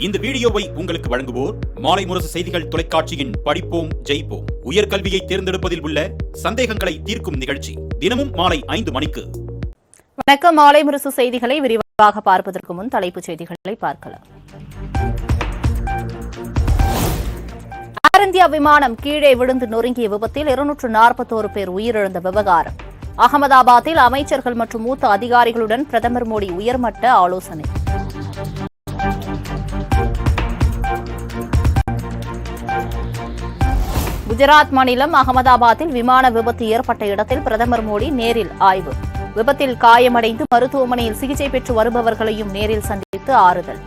இந்த வீடியோவை உங்களுக்கு வழங்குவோர் மாலை முரசு செய்திகள் தொலைக்காட்சியின் படிப்போம் ஜெயிப்போம் உயர்கல்வியை தேர்ந்தெடுப்பதில் உள்ள சந்தேகங்களை தீர்க்கும் நிகழ்ச்சி தினமும் மாலை 5 மணிக்கு. வணக்கம். மாலை முரசு செய்திகளை விரிவாக பார்ப்பதற்கு முன் தலைப்புச் செய்திகளை பார்க்கலாம். ஏர் இந்தியா விமானம் கீழே விழுந்து நொறுங்கிய விபத்தில் 241 பேர் உயிரிழந்த விவகாரம். அகமதாபாத்தில் அமைச்சர்கள் மற்றும் மூத்த அதிகாரிகளுடன் பிரதமர் மோடி உயர்மட்ட ஆலோசனை. குஜராத் மாநிலம் அகமதாபாத்தில் விமான விபத்து ஏற்பட்ட இடத்தில் பிரதமர் மோடி நேரில் ஆய்வு. விபத்தில் காயமடைந்து மருத்துவமனையில் சிகிச்சை பெற்று வருபவர்களையும் நேரில் சந்தித்து ஆறுதல்.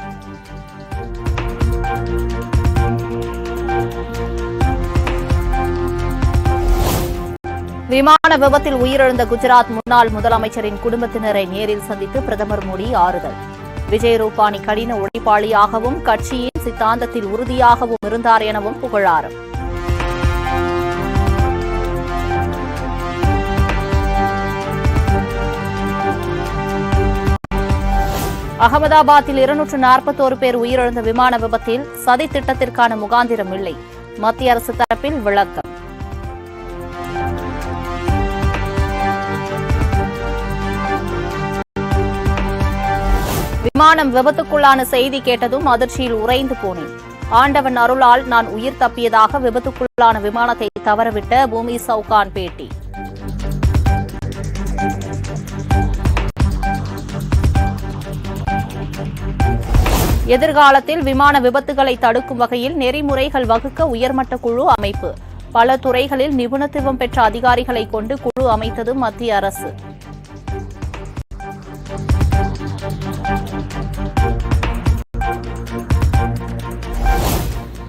விமான விபத்தில் உயிரிழந்த குஜராத் முன்னாள் முதலமைச்சரின் குடும்பத்தினரை நேரில் சந்தித்து பிரதமர் மோடி ஆறுதல். விஜய் ரூபானி கடின உழைப்பாளியாகவும் கட்சியின் சித்தாந்தத்தில் உறுதியாகவும் இருந்தார் எனவும் புகழாரம். அகமதாபாத்தில் 241 பேர் உயிரிழந்த விமான விபத்தில் சதி திட்டத்திற்கான முகாந்திரம் இல்லை. மத்திய அரசு தரப்பில் விளக்கம். விமானம் விபத்துக்குள்ளான செய்தி கேட்டதும் அதிர்ச்சியில் உறைந்து போனேன். ஆண்டவன் அருளால் நான் உயிர் தப்பியதாக விபத்துக்குள்ளான விமானத்தை தவறவிட்ட பூமி சவுகான் பேட்டி. எதிர்காலத்தில் விமான விபத்துகளை தடுக்கும் வகையில் நெறிமுறைகள் வகுக்க உயர்மட்ட குழு அமைப்பு. பல துறைகளில் நிபுணத்துவம் பெற்ற அதிகாரிகளை கொண்டு குழு அமைத்தது மத்திய அரசு.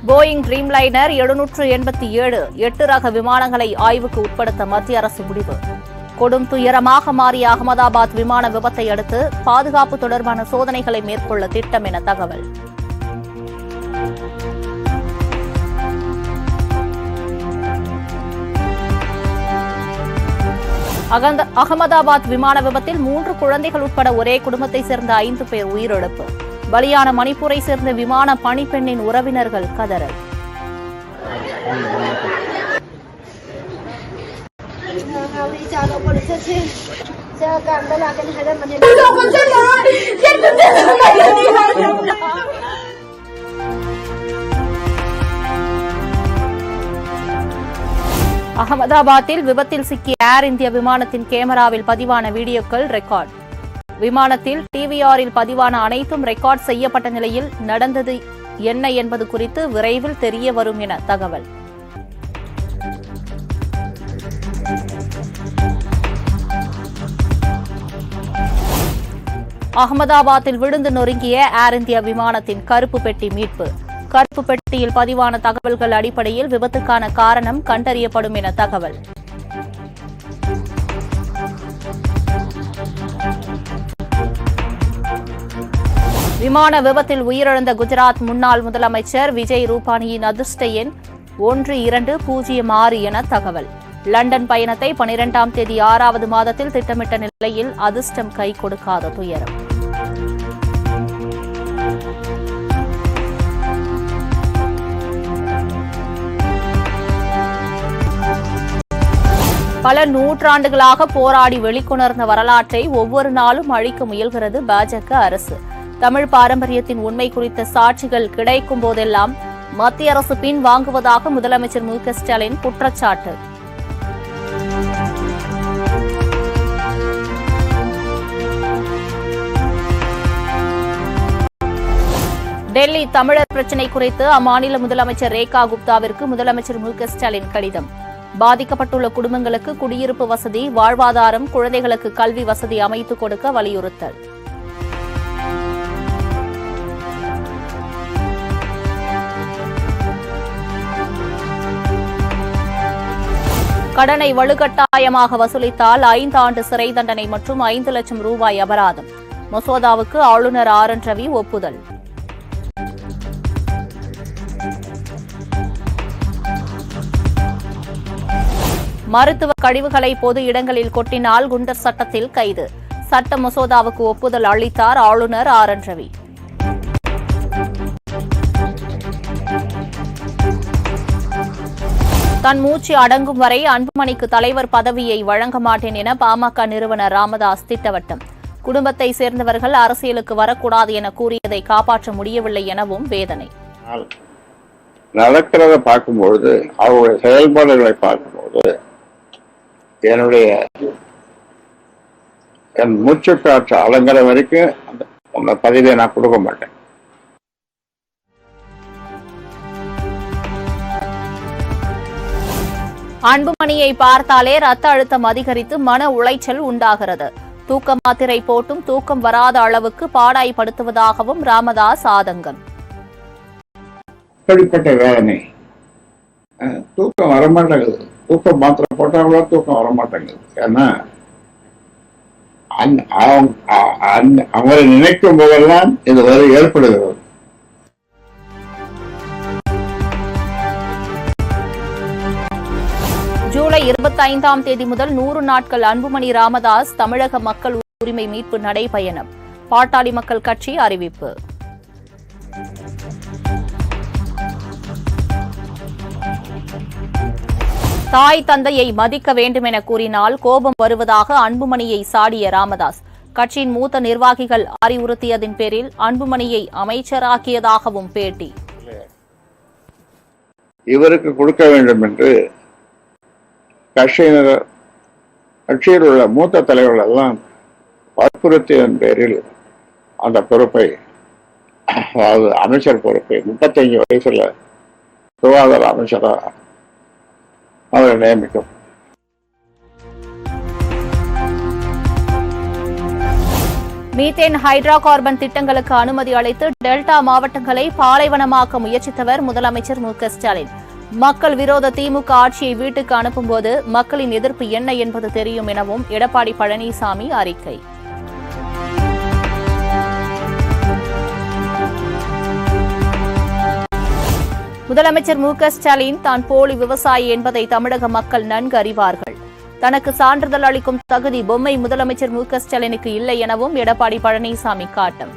போயிங் ட்ரீம்லைனர் 787 8 ரக விமானங்களை ஆய்வுக்கு உட்படுத்த மத்திய அரசு முடிவு. கொடும் துயரமாக மாறிய அகமதாபாத் விமான விபத்தை அடுத்து பாதுகாப்பு தொடர்பான சோதனைகளை மேற்கொள்ள திட்டம் என தகவல். அகமதாபாத் விமான விபத்தில் 3 குழந்தைகள் உட்பட ஒரே குடும்பத்தை சேர்ந்த 5 பேர் உயிரிழப்பு. பலியான மணிப்பூரை சேர்ந்த விமான பணிப்பெண்ணின் உறவினர்கள் கதறல். அகமதாபாத்தில் விபத்தில் சிக்கிய ஏர் இந்தியா விமானத்தின் கேமராவில் பதிவான வீடியோக்கள் ரெக்கார்ட். விமானத்தில் டிவிஆரில் பதிவான அனைத்தும் ரெக்கார்ட் செய்யப்பட்ட நிலையில் நடந்தது என்ன என்பது குறித்து விரைவில் தெரிய வரும் என தகவல். அகமதாபாத்தில் விழுந்து நொறுங்கிய ஏர் இந்தியா விமானத்தின் கருப்பு பெட்டி மீட்பு. கருப்பு பெட்டியில் பதிவான தகவல்கள் அடிப்படையில் விபத்துக்கான காரணம் கண்டறியப்படும் என தகவல். விமான விபத்தில் உயிரிழந்த குஜராத் முன்னாள் முதலமைச்சர் விஜய் ரூபானியின் அதிர்ஷ்ட எண் 1206 என தகவல். லண்டன் பயணத்தை 12ஆம் தேதி 6வது மாதத்தில் திட்டமிட்ட நிலையில் அதிர்ஷ்டம் கை கொடுக்காத துயரம். பல நூற்றாண்டுகளாக போராடி வெளிக்கொணர்ந்த வரலாற்றை ஒவ்வொரு நாளும் அழிக்க முயல்கிறது பாஜக அரசு. தமிழ் பாரம்பரியத்தின் உண்மை குறித்த சாட்சிகள் கிடைக்கும் போதெல்லாம் மத்திய அரசு பின் வாங்குவதாக முதலமைச்சர் மு க ஸ்டாலின் குற்றச்சாட்டு. டெல்லி தமிழர் பிரச்சினை குறித்து அம்மாநில முதலமைச்சர் ரேகா குப்தாவிற்கு முதலமைச்சர் மு க ஸ்டாலின் கடிதம். பாதிக்கப்பட்டுள்ள குடும்பங்களுக்கு குடியிருப்பு வசதி, வாழ்வாதாரம், குழந்தைகளுக்கு கல்வி வசதி அமைத்துக் கொடுக்க வலியுறுத்தல். கடனை வலுக்கட்டாயமாக வசூலித்தால் 5 ஆண்டு சிறை தண்டனை மற்றும் 5 லட்சம் ரூபாய் அபராதம். மசோதாவுக்கு ஆளுநர் RN ரவி ஒப்புதல். மருத்துவ கழிவுகளை பொது இடங்களில் கொட்டினால் குண்டர் சட்டத்தில் கைது. சட்ட மசோதாவுக்கு ஒப்புதல் அளித்தார் ஆளுநர் RN ரவி. தன் மூச்சு அடங்கும் வரை அன்புமணிக்கு தலைவர் பதவியை வழங்க மாட்டேன் என பாமக நிறுவனர் ராமதாஸ் திட்டவட்டம். குடும்பத்தை சேர்ந்தவர்கள் அரசியலுக்கு வரக்கூடாது என கூறியதை காப்பாற்ற முடியவில்லை எனவும் வேதனை. நடக்கிறத பார்க்கும்பொழுது, அவருடைய செயல்பாடுகளை பார்க்கும்போது என் மூச்சு காற்று அலங்கிற வரைக்கும் அந்த பதவியை நான் கொடுக்க மாட்டேன். அன்புமணியை பார்த்தாலே ரத்த அழுத்தம் அதிகரித்து மன உளைச்சல் உண்டாகிறது. தூக்க மாத்திரை போட்டும் தூக்கம் வராத அளவுக்கு பாடாய்படுத்துவதாகவும் ராமதாஸ் ஆதங்கம். இப்படிப்பட்ட வேதனை, தூக்கம் வரமாட்டேங்குது. தூக்கம் மாத்திரை போட்டாங்களோ தூக்கம் வரமாட்டேங்குது. ஏன்னா அவரை நினைக்கும் போதெல்லாம் இது வரை ஏற்படுகிறது. ஜூலை 25ஆம் தேதி முதல் 100 நாட்கள் அன்புமணி ராமதாஸ் தமிழக மக்கள் உரிமை மீட்பு நடைபயணம். பாட்டாளி மக்கள் கட்சி அறிவிப்பு. தாய் தந்தையை மதிக்க வேண்டும் என கூறினால் கோபம் வருவதாக அன்புமணியை சாடிய ராமதாஸ், கட்சியின் மூத்த நிர்வாகிகள் அறிவுறுத்தியதின் பேரில் அன்புமணியை அமைச்சராக்கியதாகவும் பேட்டி. இவருக்கு கொடுக்க வேண்டும் என்று கட்சியில் உள்ள மூத்த தலைவர்கள் எல்லாம் வற்புறுத்தியதன் பேரில் அந்த பொறுப்பை, அதாவது அமைச்சர் பொறுப்பை 35 வயசுல சுகாதார அமைச்சராக அவரை நியமிக்கும். மீத்தேன் ஹைட்ரோ கார்பன் திட்டங்களுக்கு அனுமதி அளித்து டெல்டா மாவட்டங்களை பாலைவனமாக்க முயற்சித்தவர் முதலமைச்சர் மு.க.ஸ்டாலின். மக்கள் விரோத திமுக ஆட்சியை வீட்டுக்கு அனுப்பும்போது மக்களின் எதிர்ப்பு என்ன என்பது தெரியும் எனவும் எடப்பாடி பழனிசாமி அறிக்கை. முதலமைச்சர் மு.க.ஸ்டாலின் தான் போலி விவசாயி என்பதை தமிழக மக்கள் நன்கு அறிவார்கள். தனக்கு சான்றிதழ் அளிக்கும் தகுதி பொம்மை முதலமைச்சர் மு.க.ஸ்டாலினுக்கு இல்லை எனவும் எடப்பாடி பழனிசாமி காட்டம்.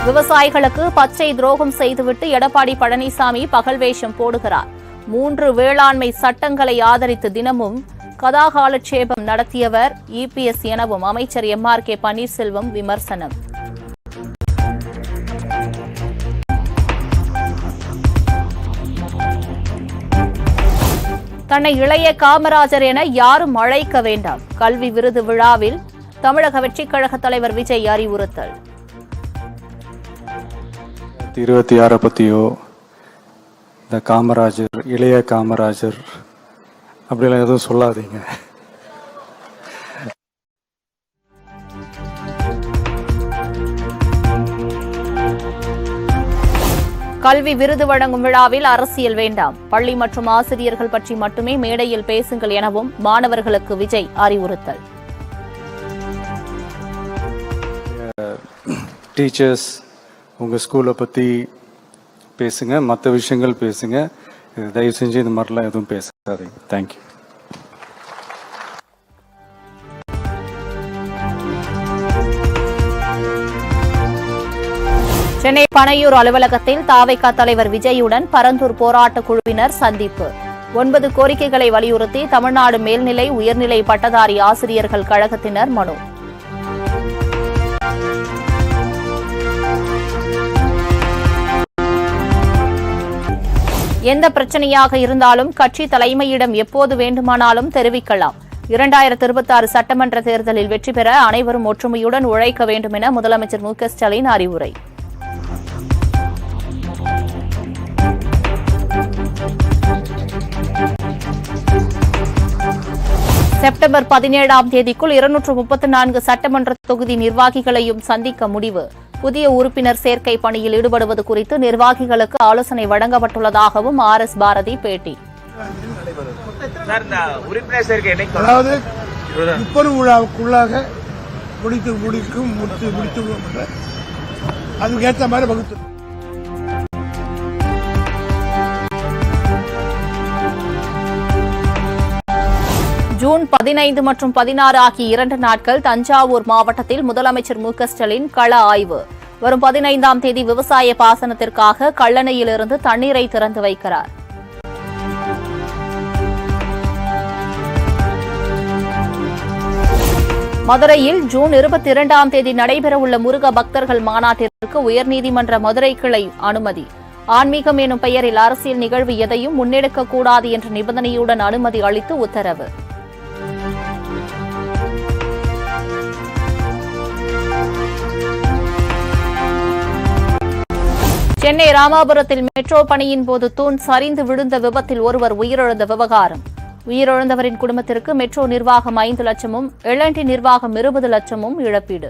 விவசாயிகளுக்கு பச்சை துரோகம் செய்துவிட்டு எடப்பாடி பழனிசாமி பகல் வேஷம் போடுகிறார். 3 வேளாண்மை சட்டங்களை ஆதரித்து தினமும் கதாகாலட்சேபம் நடத்தியவர் இபிஎஸ் எனவும் அமைச்சர் எம்.ஆர்.கே. பன்னீர்செல்வம் விமர்சனம். தன்னை இளைய காமராஜர் என யாரும் அழைக்க வேண்டாம். கல்வி விருது விழாவில் தமிழக வெற்றிக் கழக தலைவர் விஜய் அறிவுறுத்தல். 26 பற்றியோ இந்த காமராஜர், இளைய காமராஜர் அப்படிலாம் எதுவும் சொல்லாதீங்க. கல்வி விருது வழங்கும் விழாவில் அரசியல் வேண்டாம். பள்ளி மற்றும் ஆசிரியர்கள் பற்றி மட்டுமே மேடையில் பேசுங்கள் எனவும் மாணவர்களுக்கு விஜய் அறிவுறுத்தல். டீச்சர்ஸ், உங்கள் ஸ்கூலை பற்றி பேசுங்க, மற்ற விஷயங்கள் பேசுங்க. தயவு செஞ்சு இந்த மாதிரிலாம் எதுவும் பேசாதீங்க. தேங்க்யூ. சென்னை பனையூர் அலுவலகத்தில் தாவைக்கா தலைவர் விஜயுடன் பரந்தூர் போராட்டக் குழுவினர் சந்திப்பு. 9 கோரிக்கைகளை வலியுறுத்தி தமிழ்நாடு மேல்நிலை உயர்நிலை பட்டதாரி ஆசிரியர்கள் கழகத்தினர் மனு. எந்த பிரச்சனையாக இருந்தாலும் கட்சி தலைமையிடம் எப்போது வேண்டுமானாலும் தெரிவிக்கலாம். 2026 சட்டமன்ற தேர்தலில் வெற்றி பெற அனைவரும் ஒற்றுமையுடன் உழைக்க வேண்டும் என முதலமைச்சர் மு.க.ஸ்டாலின் அறிவுரை. செப்டம்பர் 17ஆம் தேதிக்குள் 234 சட்டமன்ற தொகுதி நிர்வாகிகளையும் சந்திக்க முடிவு. புதிய உறுப்பினர் சேர்க்கை பணியில் ஈடுபடுவது குறித்து நிர்வாகிகளுக்கு ஆலோசனை வழங்கப்பட்டுள்ளதாகவும் ஆர்.எஸ். பாரதி பேட்டி. அதாவது 30 விழாவுக்குள்ளாக முடித்து அதுக்கேற்ற மாதிரி வகுத்து. ஜூன் 15 மற்றும் 16 ஆகிய 2 நாட்கள் தஞ்சாவூர் மாவட்டத்தில் முதலமைச்சர் மு.க.ஸ்டாலின் கள ஆய்வு. வரும் 15ஆம் தேதி விவசாய பாசனத்திற்காக கல்லணையிலிருந்து தண்ணீரை திறந்து வைக்கிறார். மதுரையில் ஜூன் 22ஆம் தேதி நடைபெறவுள்ள முருக பக்தர்கள் மாநாட்டிற்கு உயர்நீதிமன்ற மதுரை கிளை அனுமதி. ஆன்மீகம் எனும் பெயரில் அரசியல் நிகழ்வு எதையும் முன்னெடுக்கக்கூடாது என்ற நிபந்தனையுடன் அனுமதி அளித்து உத்தரவு. சென்னை ராமாபுரத்தில் மெட்ரோ பணியின் போது தூண் சரிந்து விழுந்த விபத்தில் ஒருவர் உயிரிழந்த விவகாரம். உயிரிழந்தவரின் குடும்பத்திற்கு மெட்ரோ நிர்வாகம் 5 லட்சமும் L&T நிர்வாகம் 20 லட்சமும் இழப்பீடு.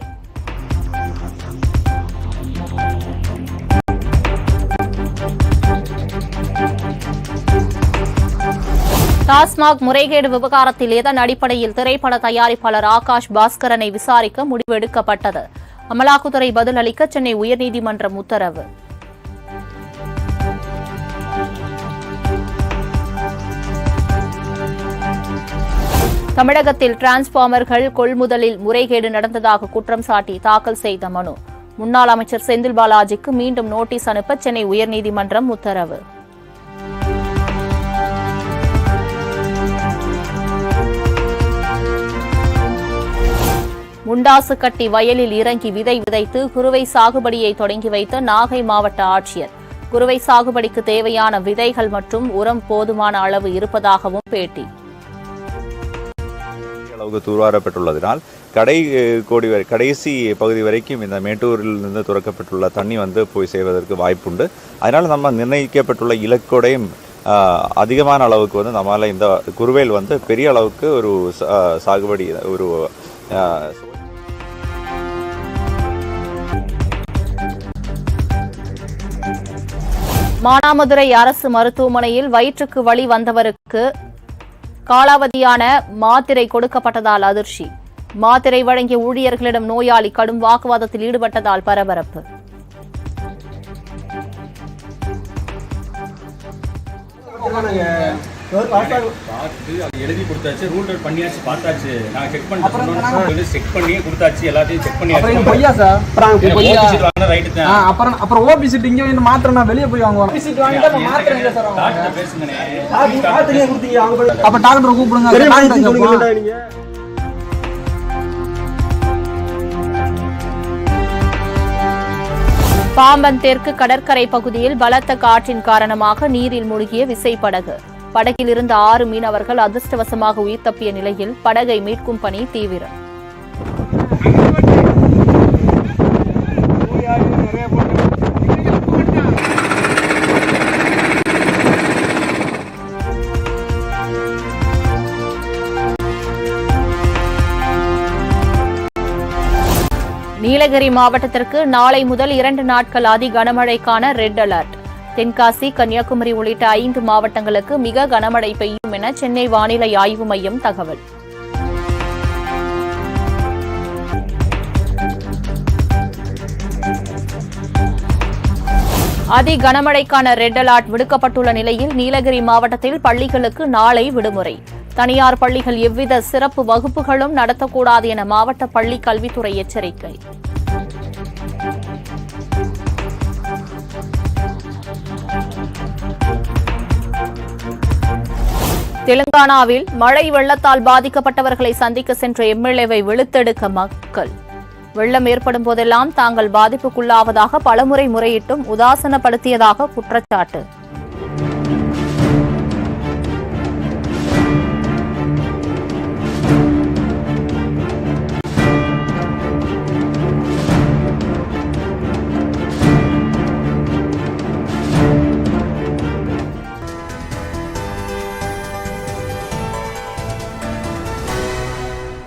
டாஸ்மாக் முறைகேடு விவகாரத்தில் எதன் அடிப்படையில் திரைப்பட தயாரிப்பாளர் ஆகாஷ் பாஸ்கரனை விசாரிக்க முடிவெடுக்கப்பட்டது. அமலாக்கத்துறை பதில் அளிக்க சென்னை உயர்நீதிமன்றம் உத்தரவு. தமிழகத்தில் டிரான்ஸ்பார்மர்கள் கொள்முதலில் முறைகேடு நடந்ததாக குற்றம் சாட்டி தாக்கல் செய்த மனு. முன்னாள் அமைச்சர் செந்தில் பாலாஜிக்கு மீண்டும் நோட்டீஸ் அனுப்ப சென்னை உயர்நீதிமன்றம் உத்தரவு. முண்டாசு கட்டி வயலில் இறங்கி விதை விதைத்து குறுவை சாகுபடியை தொடங்கி வைத்த நாகை மாவட்ட ஆட்சியர். குறுவை சாகுபடிக்கு தேவையான விதைகள் மற்றும் உரம் போதுமான அளவு இருப்பதாகவும் பேட்டி. அளவுக்கு தூர்வாரப்பட்டுள்ளதனால் கடைசி பகுதி வரைக்கும் இந்த மேட்டூரில் இருந்து துறக்கப்பட்டுள்ள தண்ணி போய் செய்வதற்கு வாய்ப்புண்டு. அதனால் நம்ம நிர்ணயிக்கப்பட்டுள்ள இலக்கோடையும் அதிகமான அளவுக்கு நம்மளால் இந்த குறுவையில் பெரிய அளவுக்கு ஒரு சாகுபடி ஒரு மானாமதுரை அரசு மருத்துவமனையில் வயிற்றுக்கு வலி வந்தவருக்கு காலாவதியான மாத்திரை கொடுக்கப்பட்டதால் அதிர்ச்சி. மாத்திரை வழங்கிய ஊழியர்களிடம் நோயாளி கடும் வாக்குவாதத்தில் ஈடுபட்டதால் பரபரப்பு. எழுதி கொடுத்தாச்சு, ரூல் அவுட் பண்ணியாச்சு, பார்த்தாச்சு. நான் செக் பண்ணிட்டு செக் பண்ணியே கொடுத்தாச்சு, எல்லாத்தையும் செக் பண்ணியாச்சு. பொய்யா சார்? அப்புறம் ஓபி சீட் இங்க வந்து மாத்திரை நான் வெளியே போய் வாங்குவேன். ஓபி சீட் வாங்கிட்டா மாத்திரை இல்ல சார். டாக்டர் பேசுங்கனே. மாத்திரையே கொடுத்தீங்க அவங்க. அப்ப டாக்டர் கூப்பிடுங்க. பாம்பன் தெற்கு கடற்கரை பகுதியில் பலத்த காற்றின் காரணமாக நீரில் மூழ்கிய விசைப்படகு. படகில் இருந்த 6 மீனவர்கள் அதிர்ஷ்டவசமாக உயிர் தப்பிய நிலையில் படகை மீட்கும் பணி தீவிரம். நீலகிரி மாவட்டத்திற்கு நாளை முதல் 2 நாட்கள் அதி கனமழைக்கான ரெட் அலர்ட். தென்காசி, கன்னியாகுமரி உள்ளிட்ட 5 மாவட்டங்களுக்கு மிக கனமழை பெய்யும் என சென்னை வானிலை ஆய்வு மையம் தகவல். அதி கனமழைக்கான ரெட் அலர்ட் விடுக்கப்பட்டுள்ள நிலையில் நீலகிரி மாவட்டத்தில் பள்ளிகளுக்கு நாளை விடுமுறை. தனியார் பள்ளிகள் எவ்வித சிறப்பு வகுப்புகளும் நடத்தக்கூடாது என மாவட்ட பள்ளி கல்வித்துறை எச்சரிக்கை. தெலுங்கானாவில் மழை வெள்ளத்தால் பாதிக்கப்பட்டவர்களை சந்திக்க சென்ற எம்எல்ஏவை வெளுத்தெடுக்க மக்கள். வெள்ளம் ஏற்படும் போதெல்லாம் தாங்கள் பாதிப்புக்குள்ளாவதாக பலமுறை முறையிட்டும் உதாசனப்படுத்தியதாக குற்றச்சாட்டு.